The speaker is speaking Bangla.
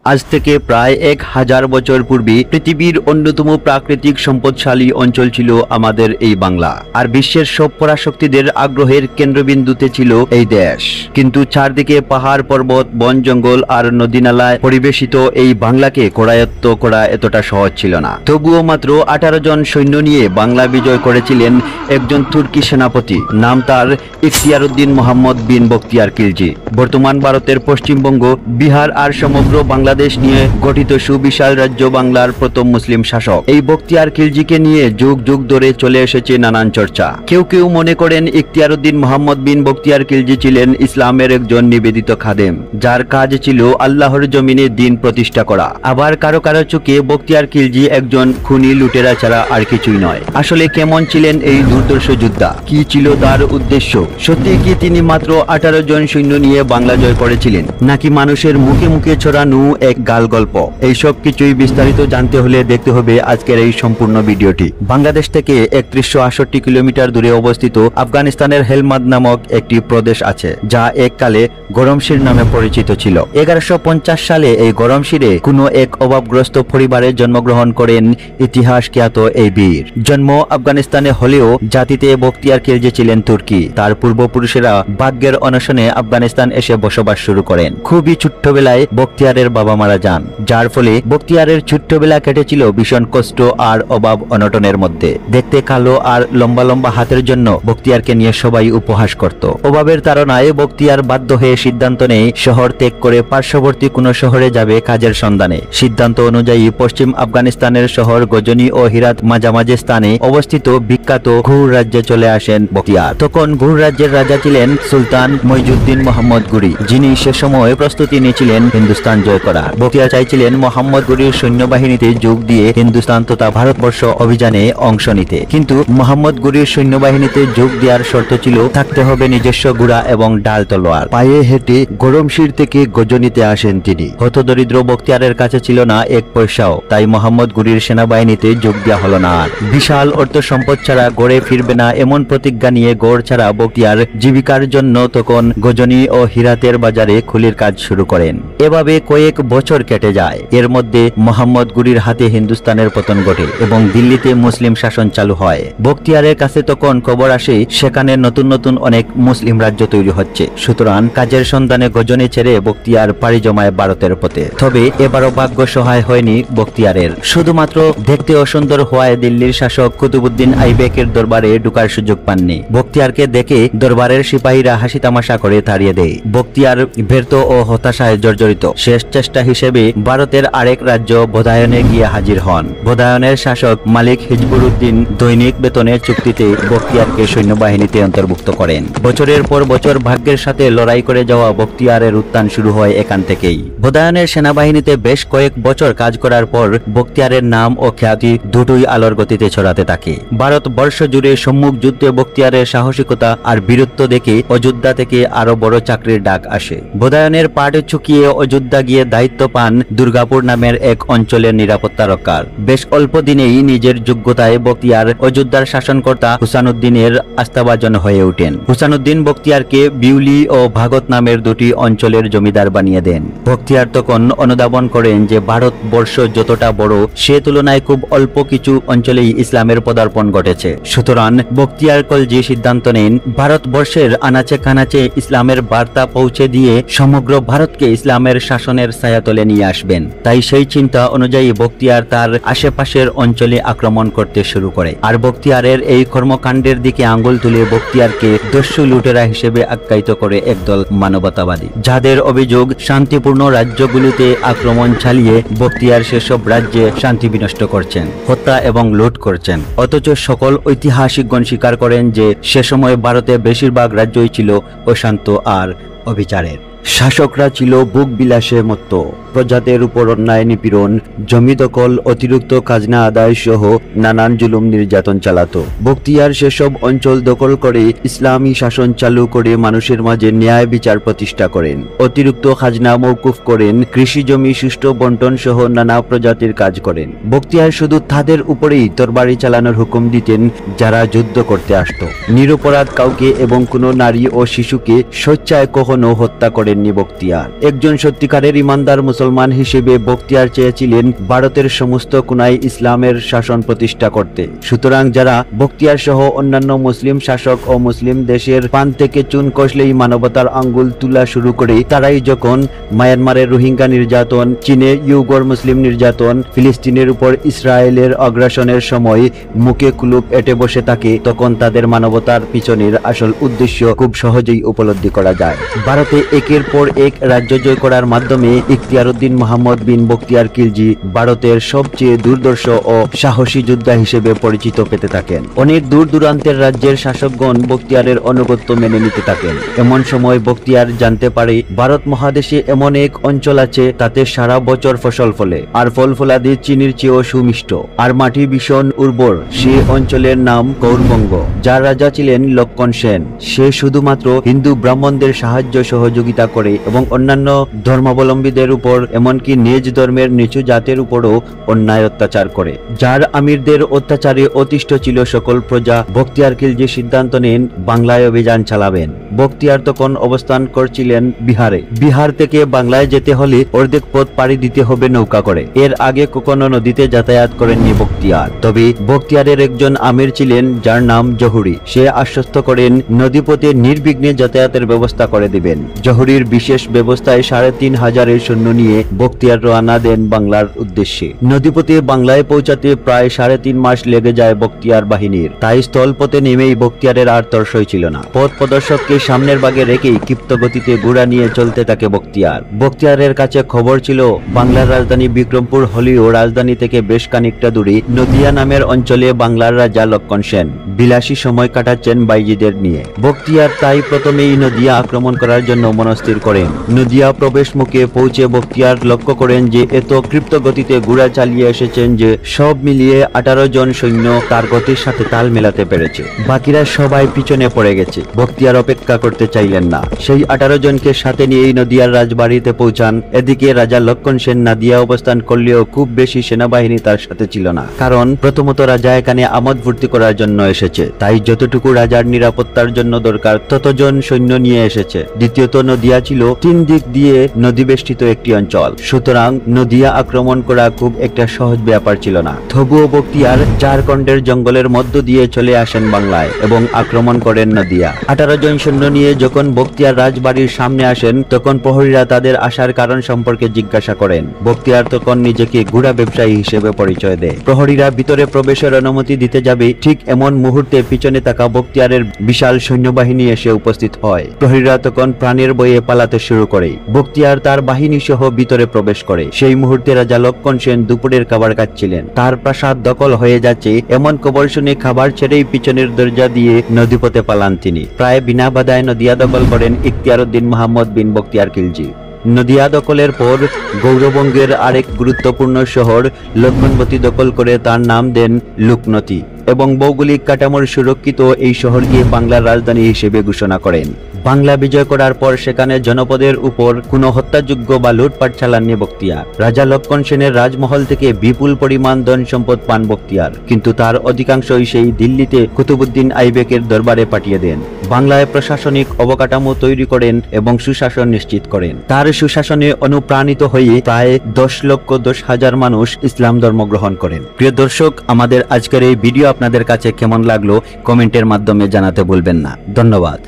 আজ থেকে প্রায় 1000 বছর পূর্বে পৃথিবীর অন্যতম প্রাকৃতিক সম্পদশালী অঞ্চল ছিল আমাদের এই বাংলা। আর বিশ্বের সব পরাশক্তিদের আগ্রহের কেন্দ্রবিন্দুতে ছিল এই দেশ। কিন্তু চারদিকে পাহাড় পর্বত, বন জঙ্গল আর নদীনালায় পরিবেশিত এই বাংলাকে করায়ত্ত করা এতটা সহজ ছিল না। তবুও মাত্র 18 জন সৈন্য নিয়ে বাংলা বিজয় করেছিলেন একজন তুর্কি সেনাপতি। নাম তার ইখতিয়ারউদ্দিন মোহাম্মদ বিন বখতিয়ার খিলজি। বর্তমান ভারতের পশ্চিমবঙ্গ, বিহার আর সমগ্র বাংলাদেশ নিয়ে গঠিত সুবিশাল রাজ্য বাংলার প্রথম মুসলিম শাসক এই বখতিয়ার খিলজিকে নিয়ে যুগ যুগ ধরে চলে এসেছে নানান চর্চা। কেউ কেউ মনে করেন ইখতিয়ারউদ্দিন মোহাম্মদ বিন বখতিয়ার খিলজি ছিলেন ইসলামের একজন নিবেদিত খাদেম, যার কাজ ছিল আল্লাহর জমিনে দ্বীন প্রতিষ্ঠা করা। আবার কারো কারো চোখে বখতিয়ার খিলজি একজন খুনি লুটেরা ছাড়া আর কিছুই নয়। আসলে কেমন ছিলেন এই দুর্ধর্ষ যোদ্ধা? কি ছিল তার উদ্দেশ্য? সত্যি কি তিনি মাত্র 18 জন সৈন্য নিয়ে বাংলা জয় করেছিলেন, নাকি মানুষের মুখে মুখে ছড়ানো এক গাল গল্প? এইসব কিছুই বিস্তারিত জানতে হলে দেখতে হবে আজকের এই সম্পূর্ণ ভিডিওটি। বাংলাদেশ থেকে 3168 কিলোমিটার দূরে অবস্থিত আফগানিস্তানের হেলমাদ নামক একটি প্রদেশ আছে, যা এককালে গরমশির নামে পরিচিত ছিল। 1150 সালে এই গরমশিরে কোনো এক অভাবগ্রস্ত পরিবারে জন্মগ্রহণ করেন ইতিহাস খ্যাত এই বীর। জন্ম আফগানিস্তানে হলেও জাতিতে বখতিয়ার খিলজি ছিলেন তুর্কি। তার পূর্বপুরুষেরা ভাগ্যের অনশনে আফগানিস্তান এসে বসবাস শুরু করেন। খুবই ছোট্টবেলায় বখতিয়ারের বাবা মারা যান, যার ফলে বখতিয়ারের ছোট্টবেলা কেটেছিল ভীষণ কষ্ট আর অভাব অনটনের মধ্যে। দেখতে কালো আর লম্বা লম্বা হাতের জন্য বখতিয়ারকে নিয়ে সবাই উপহাস করত। অভাবের তাড়নায় বখতিয়ার বাধ্য হয়ে সিদ্ধান্ত নেয় শহর ত্যাগ করে পার্শ্ববর্তী কোনো শহরে যাবে কাজের সন্ধানে। সিদ্ধান্ত অনুযায়ী পশ্চিম আফগানিস্তানের শহর গজনি ও হিরাত মাঝামাঝি স্থানে অবস্থিত বিখ্যাত ঘুর রাজ্যে চলে আসেন বখতিয়ার। তখন ঘুর রাজ্যের রাজা ছিলেন সুলতান মইজুদ্দিন মোহাম্মদ গুরি, যিনি সে সময় প্রস্তুতি নিয়েছিলেন হিন্দুস্তান জয় করার। বখতিয়ার চাইছিলেন মোহাম্মদ গুরির সৈন্যবাহিনীতে যোগ দিয়ে হিন্দুস্তান তথা ভারতবর্ষ অভিযানে অংশ নিতে। কিন্তু মোহাম্মদ গুরির সৈন্যবাহিনীতে যোগ দেওয়ার শর্ত ছিল থাকতে হবে নিজস্ব ঘোড়া এবং ডাল তলোয়ার। পায়ে হেঁটে গরমশির থেকে গজনিতে আসেন তিনি। হতদরিদ্র বখতিয়ারের কাছে ছিল না এক পয়সাও, তাই মোহাম্মদ গুরির সেনাবাহিনীতে যোগ দেওয়া হলো না। আর বিশাল অর্থ সম্পদ ছাড়া গড়ে ফিরবে না এমন প্রতিজ্ঞা নিয়ে গড় ছাড়া বখতিয়ার জীবিকার জন্য তখন গজনি ও হিরাতের বাজারে খুলির কাজ শুরু করেন। এভাবে কয়েক বছর কেটে যায়। এর মধ্যে মোহাম্মদ গুরির হাতে হিন্দুস্তানের পতন ঘটে এবং দিল্লিতে মুসলিম শাসন চালু হয়। বখতিয়ারের কাছে তখন খবর আসে সেখানে নতুন নতুন অনেক মুসলিম রাজ্য তৈরি হচ্ছে। সুতরাং কাজের সন্ধানে গজনি ছেড়ে বখতিয়ার পাড়ি জমায় ভারতের পথে। তবে এবারও ভাগ্য সহায় হয়নি বখতিয়ারের। শুধুমাত্র দেখতে অসুন্দর হওয়ায় দিল্লির শাসক কুতুবউদ্দিন আইবেকের দরবারে ঢুকার সুযোগ পাননি। বখতিয়ারকে দেখে দরবারের সিপাহীরা হাসি তামাশা করে তাড়িয়ে দেয়। বখতিয়ার ব্যর্থ ও হতাশায় জর্জরিত। শেষ চেষ্টা হিসেবে ভারতের আরেক রাজ্য বোধায়নে গিয়ে হাজির হন। বোধায়নের শাসক মালিক হিজবুরউদ্দিন দৈনিক বেতনের চুক্তিতে বখতিয়ারকে সৈন্যবাহিনীতে অন্তর্ভুক্ত করেন। বছরের পর বছর ভাগ্যের সাথে লড়াই করে যাওয়া বখতিয়ারের উত্থান শুরু হয় এখান থেকেই। বোধায়নের সেনাবাহিনীতে বেশ কয়েক বছর কাজ করার পর বখতিয়ারের নাম ও খ্যাতি দুটোই আলোর গতিতে ছড়াতে থাকে। ভারতবর্ষ জুড়ে সম্মুখ যুদ্ধে বখতিয়ারের সাহসিকতা আর বীরত্ব দেখে অযোধ্যা থেকে আরো বড় চাকরির ডাক আসে। বোধায়নের পাট চুকিয়ে অযোধ্যা গিয়ে দায়িত্ব পান দুর্গাপুর নামের এক অঞ্চলের নিরাপত্তা রক্ষার। বেশ অল্প দিনেই নিজের যোগ্যতায় বখতিয়ার অযোধ্যার শাসনকর্তা হুসানুদ্দিনের আস্থাভাজন হয়ে ওঠেন। হুসানুদ্দিন বখতিয়ারকে বিউলি ও ভাগত নামের দুটি অঞ্চলের জমিদার বানিয়ে দেন। বখতিয়ার তখন অনুধাবন করেন যে ভারতবর্ষ যতটা বড় সে তুলনায় খুব অল্প কিছু অঞ্চলেই ইসলামের পদার্পণ ঘটেছে। সুতরাং বখতিয়ার খিলজি সিদ্ধান্ত নেন ভারতবর্ষের আনাচে কানাচে ইসলামের বার্তা পৌঁছে দিয়ে সমগ্র ভারতকে ইসলামের শাসনের ছায়াতলে নিয়ে আসবেন। তাই সেই চিন্তা অনুযায়ী বখতিয়ার তার আশেপাশের অঞ্চলে আক্রমণ করতে শুরু করে। আর বখতিয়ারের এই কর্মকাণ্ডের দিকে আঙ্গুল তুলে বখতিয়ারকে দস্যু লুটেরা হিসেবে আখ্যায়িত করে একদল মানবতাবাদী, যাদের অভিযোগ শান্তিপূর্ণ রাজ্যগুলিতে আক্রমণ চালিয়ে বখতিয়ার সেসব রাজ্যে শান্তি বিনষ্ট করছেন, হত্যা এবং লুট করছেন। অথচ সকল ঐতিহাসিকগণ স্বীকার করেন যে সে সময় ভারতে বেশিরভাগ রাজ্যই ছিল অশান্ত আর অবিচারের। শাসকরা ছিল বুক বিলাসে মত্ত। প্রজাদের উপর অন্যায় নিপীড়ন, জমি দখল, অতিরিক্ত খাজনা আদায় সহ নানান জুলুম নির্যাতন চালাতো। বখতিয়ার সেসব অঞ্চল দখল করে ইসলামী শাসন চালু করে মানুষের মাঝে ন্যায় বিচার প্রতিষ্ঠা করেন। অতিরিক্ত খাজনা মওকুফ করেন, কৃষি জমি সুষ্ঠু বন্টন সহ নানা প্রজাতির কাজ করেন। বখতিয়ার শুধু তাদের উপরেই তরবারি চালানোর হুকুম দিতেন যারা যুদ্ধ করতে আসতো। নিরপরাধ কাউকে এবং কোনো নারী ও শিশুকে স্বেচ্ছায় কখনো হত্যা করেননি বখতিয়ার। একজন সত্যিকারের ইমানদার মুসলমান মুসলমান হিসেবে বখতিয়ার চেয়েছিলেন ভারতের সমস্ত কোনায় ইসলামের শাসন প্রতিষ্ঠা করতে। সুতরাং যারা বখতিয়ার সহ অন্যান্য মুসলিম শাসক ও মুসলিম দেশের পান থেকে চুন কষলেই মানবতার আঙ্গুল তুলা শুরু করে, তারাই যখন মায়ানমারের রোহিঙ্গা নির্যাতন, চীনে ইউগর মুসলিম নির্যাতন, ফিলিস্তিনের উপর ইসরায়েলের আগ্রাসনের সময় মুখে কুলুপ এঁটে বসে থাকে, তখন তাদের মানবতার পিছনের আসল উদ্দেশ্য খুব সহজেই উপলব্ধি করা যায়। ভারতে একের পর এক রাজ্য জয় করার মাধ্যমে ইখতিয়ারউদ্দিন মোহাম্মদ বিন বখতিয়ার খিলজি ভারতের সবচেয়ে দুর্ধর্ষ ও সাহসী যোদ্ধা হিসেবে পরিচিত পেতে থাকেন। অনেক দূর দূরান্তের রাজ্যের শাসকগণ বখতিয়ারের আনুগত্য মেনে নিতে থাকেন। এমন সময় বখতিয়ার জানতে পারে ভারত মহাদেশে এমন এক অঞ্চল আছে তাতে সারা বছর ফসল ফলে, আর ফল ফলাদি চিনির চেয়েও সুমিষ্ট, আর মাটি ভীষণ উর্বর। সে অঞ্চলের নাম গৌরবঙ্গ, যার রাজা ছিলেন লক্ষণ সেন। সে শুধুমাত্র হিন্দু ব্রাহ্মণদের সাহায্য সহযোগিতা করে এবং অন্যান্য ধর্মাবলম্বীদের উপর, এমনকি নিজ ধর্মের নিচু জাতের উপরও অন্যায় অত্যাচার করে। যার আমিরদের অত্যাচারে অতিষ্ঠ ছিল সকল প্রজা, বখতিয়ার খিলজি সিদ্ধান্ত নেন বাংলায় অভিযান চালাবেন। বখতিয়ার তখন অবস্থান করছিলেন বিহারে। বিহার থেকে বাংলায় যেতে হলে অর্ধেক পথ পাড়ি দিতে হবে নৌকা করে। এর আগে কখনো নদীতে যাতায়াত করেননি বখতিয়ার। তবে বখতিয়ারের একজন আমির ছিলেন যার নাম জহুরি। সে আশ্বস্ত করেন নদীপথে নির্বিঘ্নে যাতায়াতের ব্যবস্থা করে দিবেন। জহুরির বিশেষ ব্যবস্থায় ৩,৫০০ সৈন্য নিয়ে বখতিয়ার রওনা দেন বাংলার উদ্দেশ্যে। নদীপথে বাংলায় পৌঁছাতে প্রায় ৩.৫ মাস লেগে যায় বখতিয়ার বাহিনীর। তাই স্থলপথে নেমেই বখতিয়ারের আর তরসই ছিল না। পথ প্রদর্শককে সামনের ভাগে রেখেই ক্ষিপ্ত গতিতে ঘোড়া নিয়ে চলতে থাকে বখতিয়ার। বখতিয়ারের কাছে খবর ছিল বাংলার রাজধানী বিক্রমপুর হলেও রাজধানী থেকে বেশ খানিকটা দূরে নদিয়া নামের অঞ্চলে বাংলার রাজা লক্ষণ সেন বিলাসী সময় কাটাচ্ছেন বাইজিদের নিয়ে। বখতিয়ার তাই প্রথমেই নদিয়া আক্রমণ করার জন্য মনস্থির করেন। নদিয়া প্রবেশ মুখে পৌঁছে বখতিয়ার লক্ষ্য করেন যে এত ক্ষিপ্ত গতিতে ঘোড়া চালিয়ে এসেছেন যে সব মিলিয়ে 18 জন সৈন্য তার গতির সাথে তাল মেলাতে পেরেছে। বাকিরা সবাই পিছনে পড়ে গেছে। বখতিয়ার অপেক্ষা করতে চাইলেন না। সেই 18 জনকে সাথে নিয়েই নদিয়ার রাজবাড়িতে পৌঁছান। এদিকে রাজা লক্ষণ সেন নদিয়া অবস্থান করলেও খুব বেশি সেনাবাহিনী তার সাথে ছিল না, কারণ প্রথমত রাজা এখানে আমোদ ফুর্তি করার জন্য এসেছে, তাই যতটুকু রাজার নিরাপত্তার জন্য দরকার ততজন সৈন্য নিয়ে এসেছে। দ্বিতীয়ত নদিয়া ছিল 3 দিক দিয়ে নদীবেষ্টিত একটি অঞ্চল, সুতরাং নদিয়া আক্রমণ করা খুব একটা সহজ ব্যাপার ছিল না। তবুও বখতিয়ার ঝাড়খণ্ডের জঙ্গলের মধ্য দিয়ে চলে আসেন বাংলায় এবং আক্রমণ করেন নদিয়া। 18 জন সৈন্য নিয়ে যখন বখতিয়ার রাজবাড়ির সামনে আসেন, তখন প্রহরীরা তাদের আসার কারণ সম্পর্কে জিজ্ঞাসা করেন। বখতিয়ার তখন নিজেকে ঘোড়া ব্যবসায়ী হিসেবে পরিচয় দেয়। প্রহরীরা ভিতরে প্রবেশের অনুমতি দিতে যাবে, ঠিক এমন মুহূর্তে পিছনে থাকা বখতিয়ারের বিশাল সৈন্যবাহিনী এসে উপস্থিত হয়। প্রহরীরা তখন প্রাণের ভয়ে পালাতে শুরু করে। বখতিয়ার তার বাহিনী সহ ভিতরে প্রবেশ করে। সেই মুহূর্তে রাজা লক্ষণ সেন দুপুরের খাবার খাচ্ছিলেন। তার প্রাসাদ দখল হয়ে যাচ্ছে এমন খবর শুনে খাবার ছেড়েই পিছনের দরজা দিয়ে নদীপথে পালান তিনি। প্রায় বিনা বাধায় নদিয়া দখল করেন ইখতিয়ারউদ্দিন মোহাম্মদ বিন বখতিয়ার খিলজি। নদিয়া দখলের পর গৌরবঙ্গের আরেক গুরুত্বপূর্ণ শহর লক্ষ্মণবতী দখল করে তার নাম দেন লুকনতি এবং ভৌগোলিক কাঠামোর সুরক্ষিত এই শহরকে বাংলার রাজধানী হিসেবে ঘোষণা করেন। বাংলা বিজয় করার পর সেখানে জনপদের উপর কোনো হত্যাযোগ্য বা লুটপাট চালাননি বখতিয়ার। রাজা লক্ষণ সেনের রাজমহল থেকে বিপুল পরিমাণ ধন সম্পদ পান বখতিয়ার, কিন্তু তার অধিকাংশই সেই দিল্লিতে কুতুবউদ্দিন আইবেকের দরবারে পাঠিয়ে দেন। বাংলায় প্রশাসনিক অবকাঠামো তৈরি করেন এবং সুশাসন নিশ্চিত করেন। তার সুশাসনে অনুপ্রাণিত হয়ে প্রায় 10,10,000 মানুষ ইসলাম ধর্ম গ্রহণ করেন। প্রিয় দর্শক, আমাদের আজকের এই ভিডিও আপনাদের কাছে কেমন লাগলো কমেন্টের মাধ্যমে জানাতে ভুলবেন না। ধন্যবাদ।